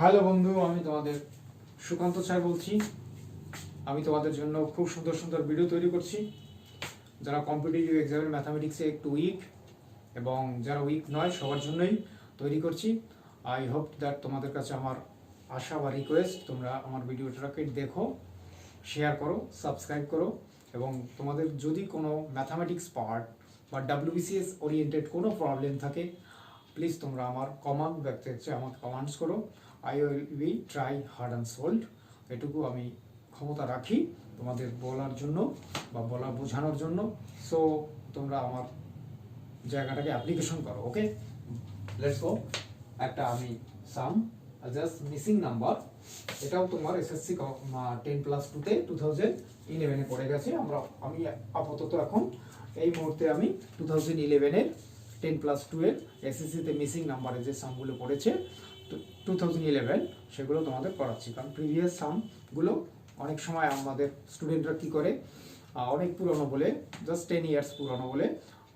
Hello বন্ধু, আমি তোমাদের সুকান্ত স্যার বলছি। আমি তোমাদের জন্য খুব সুন্দর সুন্দর ভিডিও তৈরি করছি। যারা কম্পিটিটিভ এক্সামের ম্যাথামেটিক্সে একটু উইক এবং যারা উইক নয় সবার জন্যই তৈরি করছি। আই হোপ দ্যাট তোমাদের কাছে আমার আশা বা রিকোয়েস্ট, তোমরা আমার ভিডিওটাকে দেখো, শেয়ার করো, সাবস্ক্রাইব করো এবং তোমাদের যদি কোনো ম্যাথামেটিক্স পার্ট বা ডাব্লিউবিসিএস ওরিয়েন্টেড কোনো প্রবলেম থাকে, প্লিজ তোমরা আমার কমেন্ট ব্যক্তি আমাকে কমেন্টস করো। I will be try hard and sold. এটুকু আমি ক্ষমতা রাখি তোমাদের বলার জন্য বা বোঝানোর জন্য। সো তোমরা আমার জায়গাটাকে অ্যাপ্লিকেশন করো। ওকে, লেটস গো। একটা আমি সাম জাস্ট মিসিং নাম্বার, এটাও তোমার এসএসসি 10+2-তে 2011-এ পড়ে গেছে। আমি আপাতত এখন এই মুহূর্তে আমি 2011-এর 10+2-এর এসএসসিতে মিসিং নাম্বারে যে সামগুলো পড়েছে 2011 সেগুলো তোমাদের করাচ্ছি। কারণ প্রিভিয়াস সামগুলো অনেক সময় আমাদের স্টুডেন্টরা কী করে, অনেক পুরনো বলে, জাস্ট 10 ইয়ার্স পুরনো বলে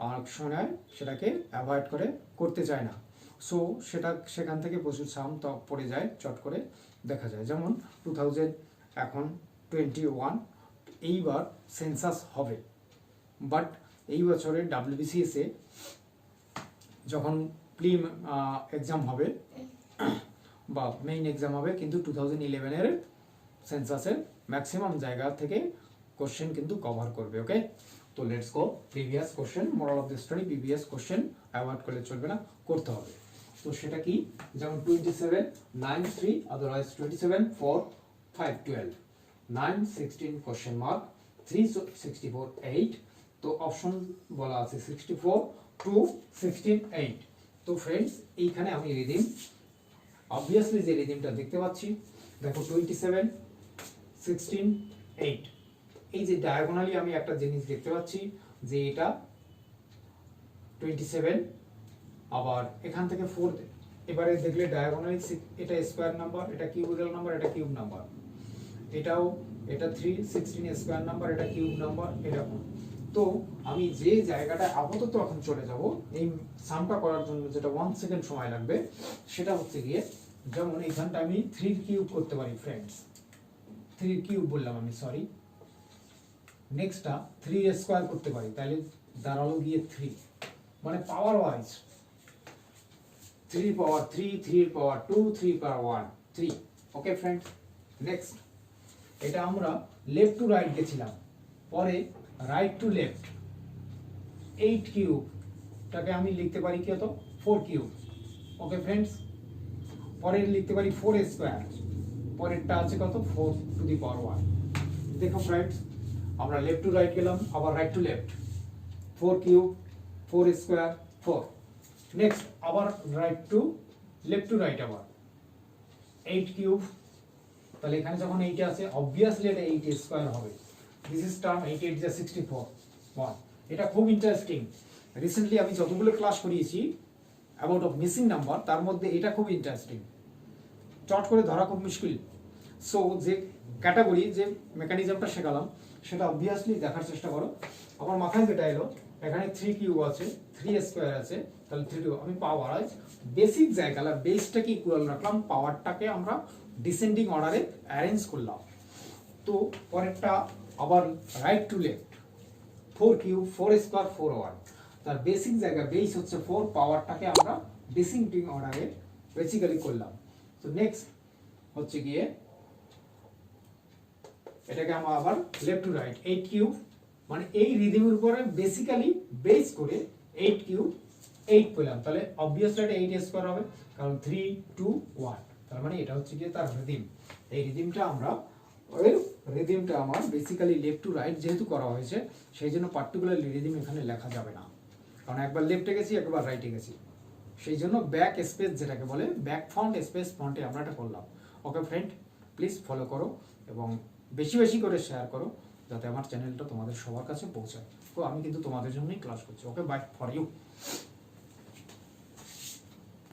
অনেক সময় সেটাকে অ্যাভয়েড করে, করতে চায় না। সো সেখান থেকে প্রচুর সাম পড়ে যায়, চট করে দেখা যায়। যেমন 2000 এখন 21, এইবার সেন্সাস হবে, বাট এই বছরের ডাব্লিউবিসিএসে যখন প্রিম এক্সাম হবে বা মেইন এক্সাম হবে, কিন্তু 2011-এর সেন্সাসের ম্যাক্সিমাম জায়গা থেকে কোশ্চেন কিন্তু কভার করবে। ওকে, তো let's go. Previous question, moral of the story, previous question avoid করলে চলবে না, করতে হবে। তো সেটা কি, যেমন 27 9 3, আদারওয়াইজ 27 4 5 12, 9 16 কোশ্চেন মার্ক, 3 64 8। তো অপশন বলা আছে 64 2 16 8। তো ফ্রেন্ডস, এইখানে আমি রিদিম, অবভিয়াসলি যে রিদিমটা দেখতে পাচ্ছি, দেখো 27 16 8। এই যে ডায়াগোনালি আমি একটা জিনিস দেখতে পাচ্ছি যে এটা 27, আবার এখান থেকে 4, এবারে দেখলে ডায়াগোনালি এটা স্কয়ার নাম্বার, এটা কিউবিক্যাল নাম্বার, এটা কিউব নাম্বার, এটা 3 16 স্কয়ার নাম্বার, এটা কিউব নাম্বার, এরকম। তো আমি যে জায়গাটা আপাতত এখন চলে যাব এই সামটা করার জন্য, যেটা 1 সেকেন্ড সময় লাগবে, সেটা হচ্ছে গিয়ে, যেমন এইখানটা আমি 3 কিউব করতে পারি ফ্রেন্ডস, 3 কিউব বললাম আমি, সরি। নেক্সটটা 3 স্কয়ার করতে পারি, তাহলে দাঁড়ালো গিয়ে 3, মানে পাওয়ার ওয়াইজ 3 পাওয়ার 3, 3 পাওয়ার 2, 3 পাওয়ার 1 3। ওকে ফ্রেন্ডস, নেক্সট এটা আমরা লেফট টু রাইট গেছিলাম, পরে রাইট টু লেফট 8 কিউবটাকে আমি লিখতে পারি কি হতো 4 কিউব। ওকে ফ্রেন্ডস, পরে লিখতে পারি 4 স্কয়ার, পরেরটা আছে কত 4 টু দি পাওয়ার 1। দেখো ফ্রেন্ডস, আমরা লেফট টু রাইট গেলাম, আবার right to left 4 cube 4 square 4। Next আবার right to left to right, আবার 8 কিউব। তাহলে এখানে যখন 8 আছে, অবভিয়াসলি এটা 8 স্কয়ার হবে। This is term 8 8 is 64 1। এটা খুব ইন্টারেস্টিং। রিসেন্টলি আমি যতগুলো ক্লাস করিয়েছি অ্যাবাউট অফ মিসিং নাম্বার, তার মধ্যে এটা খুব ইন্টারেস্টিং, চট করে ধরা খুব মুশকিল। সো যে ক্যাটাগরি, যে মেকানিজমটা শেখালাম, সেটা অবভিয়াসলি দেখার চেষ্টা করো। আমার মাথায় যেটা এলো, এখানে 3 কিউব আছে, 3 স্কয়ার আছে, তাহলে 3 2। আমি পাওয়ার বেসিক জায়গা, বেসটাকে ইকুয়াল রাখলাম, পাওয়ারটাকে আমরা ডিসেন্ডিং অর্ডারে অ্যারেঞ্জ করলাম। তো পরেরটা আবার right to left 4 cube 4 square 4 1। তার বেসিক জায়গা, বেস হচ্ছে 4, পাওয়ারটাকে আমরা ডিসেন্ডিং অর্ডারে বেসিক্যালি করলাম। তো নেক্সট হচ্ছে গিয়ে এটাকে আমরা আবার লেফট টু রাইট 8 কিউব, মানে এই রিদিমের উপরে বেসিক্যালি বেস করে 8 কিউব 8 পেলাম। তাহলে অবভিয়াসলি এটা 8 স্কয়ার হবে, কারণ 3 2 1। তার মানে এটা হচ্ছে গিয়ে তার রিদিম। এই রিদিমটা আমার বেসিক্যালি লেফট টু রাইট যেহেতু করা হয়েছে, সেই জন্য পার্টিকুলারলি রিদিম এখানে লেখা যাবে না, কারণ একবার লেফটে গেছি, একবার রাইটে গেছি। সেই জন্য ব্যাক স্পেস যেটাকে বলে, ব্যাক ফ্রন্ট স্পেস ফ্রন্টে আমরা এটা করলাম। ওকে ফ্রেন্ড, প্লিজ ফলো করো এবং বেশি বেশি করে শেয়ার করো, যাতে আমার চ্যানেলটা তোমাদের সবার কাছে পৌঁছায়। তো আমি কিন্তু তোমাদের জন্যই ক্লাস করছি। ওকে, বাই ফর ইউ।